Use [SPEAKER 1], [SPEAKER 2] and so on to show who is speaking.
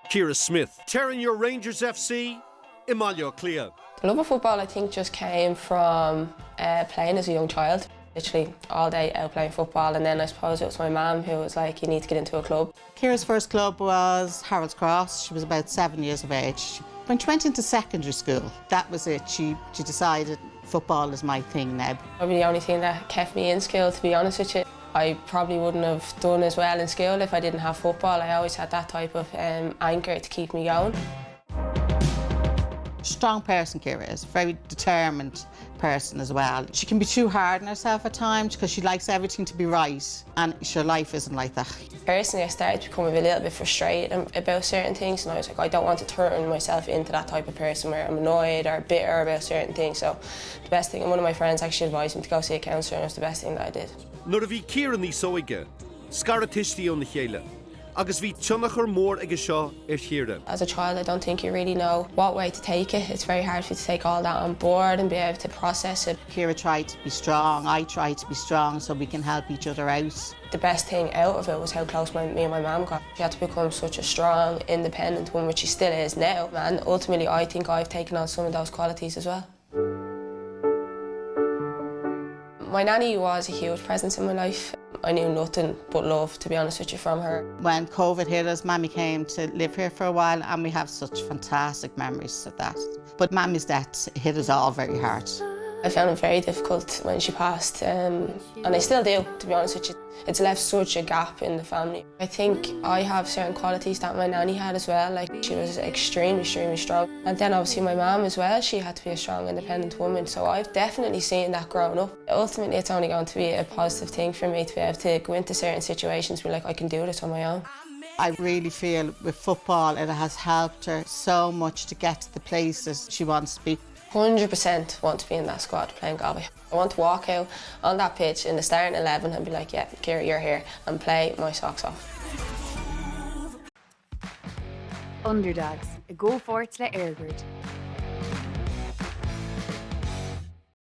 [SPEAKER 1] Ciara Smith, tearing your Rangers FC, Imalio Clea.
[SPEAKER 2] The love of football, I think, just came from playing as a young child. Literally all day out playing football, and then I suppose it was my mum who was like, you need to get into a club.
[SPEAKER 3] Ciara's first club was Harold's Cross. She was about 7 years of age. When she went into secondary school, that was it. She decided football is my thing now.
[SPEAKER 2] Probably the only thing that kept me in school, to be honest with you. I probably wouldn't have done as well in school if I didn't have football. I always had that type of anchor to keep me going.
[SPEAKER 3] Strong person, Ciara is. Very determined person as well. She can be too hard on herself at times because she likes everything to be right, and her life isn't like that.
[SPEAKER 2] Personally, I started to become a little bit frustrated about certain things, and I was like, I don't want to turn myself into that type of person where I'm annoyed or bitter about certain things. So the best thing, and one of my friends actually advised me to go see a counsellor, and it was the best thing that I did.
[SPEAKER 1] Nuair a bhí Ciara ní sóige, scara tistí ón na chéile, agus bhí tionachar mór ag seo Ciara.
[SPEAKER 2] As a child, I don't think you really know what way to take it. It's very hard for you to take all that on board and be able to process it.
[SPEAKER 3] Ciara tried to be strong, I tried to be strong so we can help each other out.
[SPEAKER 2] The best thing out of it was how close me and my mum got. She had to become such a strong, independent woman, which she still is now. And ultimately, I think I've taken on some of those qualities as well. My nanny was a huge presence in my life. I knew nothing but love, to be honest with you, from her.
[SPEAKER 3] When COVID hit us, Mammy came to live here for a while, and we have such fantastic memories of that. But Mammy's death hit us all very hard.
[SPEAKER 2] I found it very difficult when she passed, and I still do, to be honest with you. It's left such a gap in the family. I think I have certain qualities that my nanny had as well. Like, she was extremely, extremely strong. And then obviously my mum as well, she had to be a strong, independent woman. So I've definitely seen that growing up. Ultimately, it's only going to be a positive thing for me to be able to go into certain situations and be like, I can do this on my own.
[SPEAKER 3] I really feel with football, it has helped her so much to get to the places she wants to be.
[SPEAKER 2] 100% want to be in that squad playing Galway. I want to walk out on that pitch in the starting 11 and be like, yeah, Ciara, you're here, and play my socks off.
[SPEAKER 4] Underdogs, a go forward le Airbird.